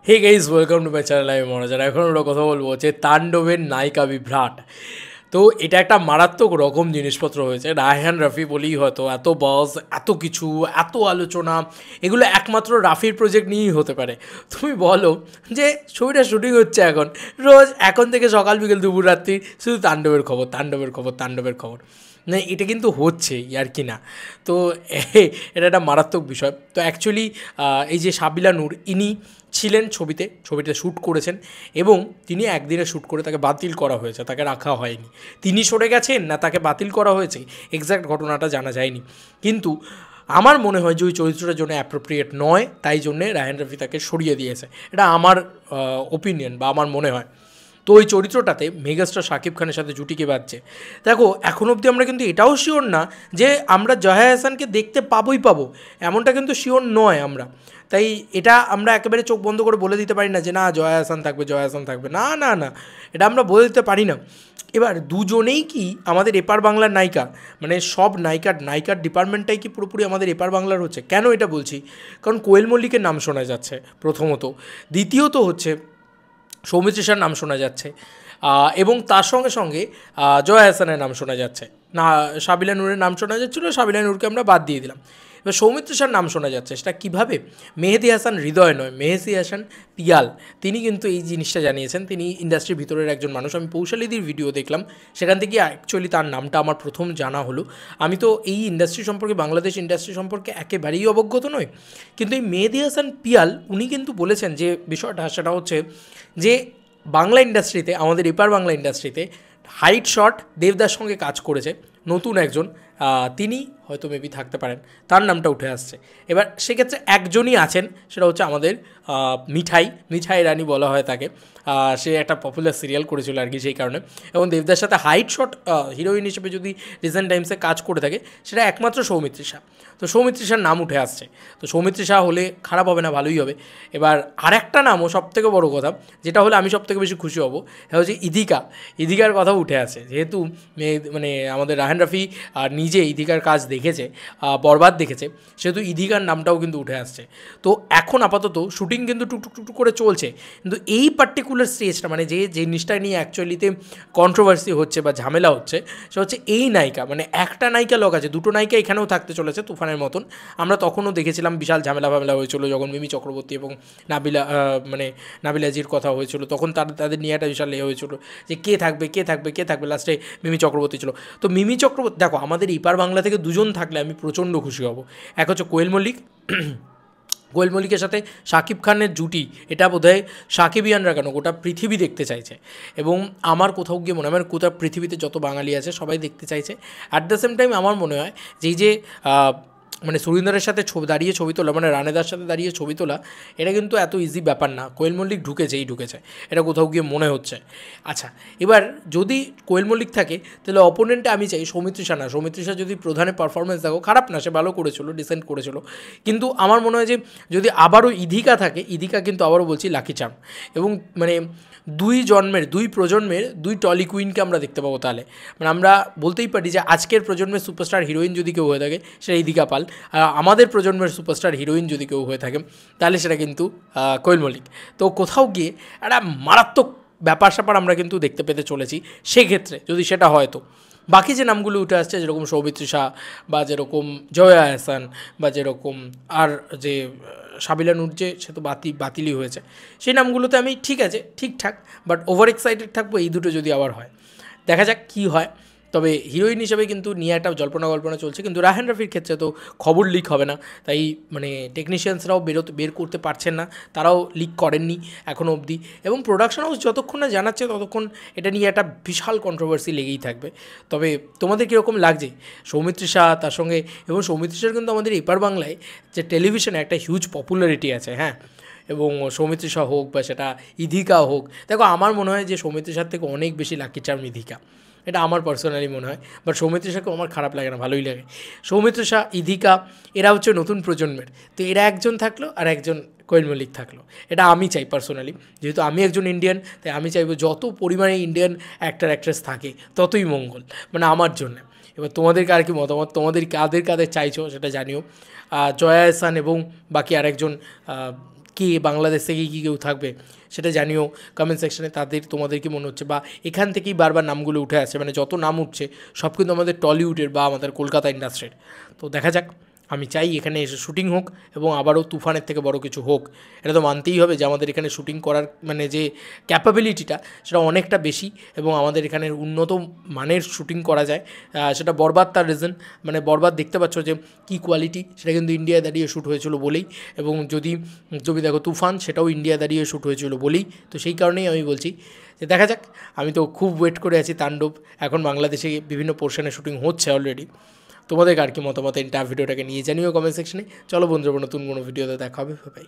Hey guys welcome to my channel. আমি মনোজ। এখন আমরা কথা বলবো যে তাণ্ডবের নায়িকা বিভ্রাট। তো এটা একটা মারাত্মক রকম জিনিসপত্র হয়েছে। রায়হান রাফি বলেই হয়তো এত বস, এত কিছু, এত আলোচনা, এগুলো একমাত্র রাফির প্রজেক্ট নিয়েই হতে পারে। তুমি বলো যে ছবিটা শুটিং হচ্ছে রোজ এখন থেকে সকাল বিকেল দুপুর রাত্রি শুধু তাণ্ডবের খবর, তাণ্ডবের খবর, তাণ্ডবের খবর। না, এটা কিন্তু হচ্ছে আর কি না। তো এটা একটা মারাত্মক বিষয়। তো অ্যাকচুয়ালি এই যে সাবিলা নূর, ইনি ছিলেন ছবিটা শ্যুট করেছেন এবং তিনি একদিনে শ্যুট করে তাকে বাতিল করা হয়েছে, তাকে রাখা হয়নি। তিনি সরে গেছেন না তাকে বাতিল করা হয়েছে, এক্স্যাক্ট ঘটনাটা জানা যায়নি। কিন্তু আমার মনে হয় যে ওই চরিত্রটার জন্য অ্যাপ্রোপ্রিয়েট নয়, তাই জন্যে রায়হান রাফি তাকে সরিয়ে দিয়েছে। এটা আমার ওপিনিয়ন বা আমার মনে হয়। তো ওই চরিত্রটাতে মেগাস্টার শাকিব খানের সাথে জুটি কে বাজছে। দেখো, এখন অবধি আমরা কিন্তু এটাও শিওর না যে আমরা জয়া আহসানকে দেখতে পাবো, এমনটা কিন্তু শিওর নয় আমরা। তাই এটা আমরা একেবারে চোখ বন্ধ করে বলে দিতে পারি না যে না জয়া আহসান থাকবে, না না না, এটা আমরা বলে দিতে পারি না। এবার দুজনেই কি আমাদের এপার বাংলার নায়িকা, মানে সব নায়িকার ডিপার্টমেন্টটাই কি পুরোপুরি আমাদের এপার বাংলার হচ্ছে? কেন এটা বলছি? কারণ কোয়েল মল্লিকের নাম শোনা যাচ্ছে প্রথমত, দ্বিতীয়ত হচ্ছে সৌমিত্রিষার নাম শোনা যাচ্ছে, এবং তার সঙ্গে সঙ্গে জয়া হাসানের নাম শোনা যাচ্ছে না। সাবিলা নূরের নাম শোনা যাচ্ছিলো, সাবিলা নূরকে আমরা বাদ দিয়ে দিলাম। এবার সৌমিত্রিষার নাম শোনা যাচ্ছে, সেটা কীভাবে? মেহেদি হাসান হৃদয় নয়, মেহেদি হাসান পিয়াল, তিনি কিন্তু এই জিনিসটা জানিয়েছেন। তিনি ইন্ডাস্ট্রির ভিতরের একজন মানুষ। আমি পৌশালিদির ভিডিও দেখলাম, সেখান থেকে অ্যাকচুয়ালি তার নামটা আমার প্রথম জানা হলো। আমি তো এই ইন্ডাস্ট্রি সম্পর্কে, বাংলাদেশ ইন্ডাস্ট্রি সম্পর্কে একেবারেই অবগত নই, কিন্তু এই মেহেদি হাসান পিয়াল উনি কিন্তু বলেছেন যে বিষয়টা সেটা হচ্ছে যে বাংলা ইন্ডাস্ট্রিতে, আমাদের এপার বাংলা ইন্ডাস্ট্রিতে হাইট শট দেবদার সঙ্গে কাজ করেছে নতুন একজন, তিনি হয়তো মেবি থাকতে পারেন, তার নামটা উঠে আসছে। এবার সেক্ষেত্রে একজনই আছেন, সেটা হচ্ছে আমাদের মিঠাই রানী বলা হয় তাকে। সে একটা পপুলার সিরিয়াল করেছিল আর কি, সেই কারণে। এবং দেবদার সাথে হাইট শট হিরোইন হিসেবে যদি রিসেন্ট টাইমসে কাজ করে থাকে, সেটা একমাত্র সৌমিত্রিষা। তো সৌমিত্রিষার নাম উঠে আসছে। তো সৌমিত্রিষা হলে খারাপ হবে না, ভালোই হবে। এবার আরেকটা নামও সবথেকে বড় কথা, যেটা হলে আমি সবথেকে বেশি খুশি হব, সেটা হচ্ছে ইদিকার কথাও উঠে আসে। যেহেতু মানে আমাদের রায়হান রাফি নিজে ইদিকার কাজ দেখেছে, বরবাদ দেখেছে, সেহেতু ইদিকার নামটাও কিন্তু উঠে আসছে। তো এখন আপাতত শুটিং কিন্তু টুকটুক করে চলছে, কিন্তু এই পার্টিকুলার স্টেজটা, মানে যে জিনিসটা নিয়ে অ্যাকচুয়ালিতে কন্ট্রোভার্সি হচ্ছে বা ঝামেলা হচ্ছে, সেটা হচ্ছে এই নায়িকা, মানে একটা নায়িকা লোক আছে, দুটো নায়িকা এখানেও থাকতে চলেছে তুফানের মতন। আমরা তখনও দেখেছিলাম বিশাল ঝামেলা হয়েছিল যখন মিমি চক্রবর্তী এবং নাবিলাজির কথা হয়েছিল, তখন তাদের নিয়ে একটা বিশাল হয়েছিল যে কে থাকবে। লাস্টে মিমি চক্রবর্তী ছিল। তো মিমি চক্রবর্তী, দেখো আমাদের ইপার বাংলা থেকে দুজন থাকলে আমি প্রচণ্ড খুশি হব। এক হচ্ছে কোয়েল মল্লিকের সাথে শাকিব খানের জুটি, এটা বোধহয় সাকিবিয়ানরা কেন গোটা পৃথিবী দেখতে চাইছে। এবং আমার কোথাও গিয়ে মনে হয়, আমার গোটা পৃথিবীতে যত বাঙালি আছে সবাই দেখতে চাইছে। অ্যাট দ্য সেম টাইম আমার মনে হয় যে এই যে মানে সুরিন্দরের সাথে দাঁড়িয়ে ছবি তোলা, মানে রানেদার সাথে দাঁড়িয়ে ছবি তোলা, এটা কিন্তু এত ইজি ব্যাপার না। কোয়েল মল্লিক ঢুকেছে, এটা কোথাও গিয়ে মনে হচ্ছে। আচ্ছা, এবার যদি কোয়েল মল্লিক থাকে, তাহলে অপোনেন্টে আমি চাই সৌমিত্রিষা যদি প্রধানে পারফরমেন্স দেখো, খারাপ না, সে ভালো করেছিল, ডিসেন্ট করেছিল। কিন্তু আমার মনে হয় যে যদি আবারও ইধিকা থাকে, ইধিকা কিন্তু আবারও বলছি লাকি চার্ম, এবং মানে দুই প্রজন্মের দুই টলি কুইনকে আমরা দেখতে পাবো। তাহলে মানে আমরা বলতেই পারি যে আজকের প্রজন্মের সুপারস্টার হিরোইন যদি কেউ হয়ে থাকে, সেটা ইদিকা পাল। আর আমাদের প্রজন্মের সুপারস্টার হিরোইন যদি কেউ হয়ে থাকে, তাহলে সেটা কিন্তু কোয়েল মল্লিক। তো কোথাও গিয়ে একটা মারাত্মক ব্যাপার স্যাপার আমরা কিন্তু দেখতে পেতে চলেছি সেক্ষেত্রে, যদি সেটা হয়। তো বাকি যে নামগুলো উঠে আসছে, যেরকম সৌমিত্রিষা বা যেরকম জয়া আহসান বা যেরকম আর যে সাবিলা নূর, যে সে তো বাতিলই হয়েছে, সেই নামগুলোতে আমি ঠিক আছে, ঠিকঠাক, বাট ওভার এক্সাইটেড থাকবো এই দুটো যদি আবার হয়। দেখা যাক কী হয়। তবে হিরোইন হিসেবে কিন্তু নিয়ে একটা জল্পনা চলছে, কিন্তু রায়হান রাফির ক্ষেত্রে তো খবর লিক হবে না, তাই মানে টেকনিশিয়ানসরাও বের করতে পারছেন না, তারাও লিক করেননি এখনও অবধি। এবং প্রোডাকশন হাউস যতক্ষণ না জানাচ্ছে, ততক্ষণ এটা নিয়ে একটা বিশাল কন্ট্রোভার্সি লেগেই থাকবে। তবে তোমাদের কীরকম লাগছে সৌমিত্রিষা, তার সঙ্গে এবং সৌমিত্রিষার কিন্তু আমাদের এপার বাংলায় যে টেলিভিশনে একটা হিউজ পপুলারিটি আছে, হ্যাঁ। এবং সৌমিত্রিষা হোক বা সেটা ইধিকা হোক, দেখো আমার মনে হয় যে সৌমিত্রিষার থেকে অনেক বেশি লাকি চার্ম ইধিকা, এটা আমার পার্সোনালি মনে হয়। বাট সৌমিত্রিষাকেও আমার খারাপ লাগে না, ভালোই লাগে। সৌমিত্রিষা, ইধিকা, এরা হচ্ছে নতুন প্রজন্মের। তো এরা একজন থাকলো আর একজন কোয়েল মল্লিক থাকলো, এটা আমি চাই পার্সোনালি। যেহেতু আমি একজন ইন্ডিয়ান, তাই আমি চাইবো যত পরিমাণে ইন্ডিয়ান অ্যাক্ট্রেস থাকে ততই মঙ্গল, মানে আমার জন্য। এবার তোমাদেরকে আর কি মতামত, কাদের চাইছো সেটা জানিও। জয়া আহসান এবং বাকি আরেকজন কে বাংলাদেশ থেকে কি কেউ থাকবে সেটা জানিও কমেন্ট সেকশনে। তোমাদের কি মনে হচ্ছে, বা এখান থেকেই বারবার নামগুলো উঠে আসছে, মানে যত নাম উঠছে সব কিন্তু আমাদের টলিউডের বা আমাদের কলকাতা ইন্ডাস্ট্রির। তো দেখা যাক, আমি চাই এখানে এসে শুটিং হোক এবং আবারও তুফানের থেকে বড় কিছু হোক। এটা তো মানতেই হবে যে আমাদের এখানে শুটিং করার মানে যে ক্যাপাবিলিটিটা সেটা অনেকটা বেশি, এবং আমাদের এখানে উন্নত মানের শুটিং করা যায়। সেটা বরবাদ তার রিজন, মানে বরবাদ দেখতে পাচ্ছ যে কী কোয়ালিটি, সেটা কিন্তু ইন্ডিয়ায় দাঁড়িয়ে শ্যুট হয়েছিল বলেই। এবং যদি দেখো তুফান, সেটাও ইন্ডিয়া দাঁড়িয়ে শ্যুট হয়েছিল বলেই। তো সেই কারণেই আমি বলছি যে দেখা যাক। আমি তো খুব ওয়েট করে আছি তাণ্ডব। এখন বাংলাদেশে বিভিন্ন পোর্শনে শুটিং হচ্ছে অলরেডি। তোমাদের আর কি মতামত ভিডিওটাকে নিয়ে জানিও কমেন্ট সেকশনে। চলো বন্ধুরা, নতুন কোনো ভিডিওতে দেখা হবে, বাই।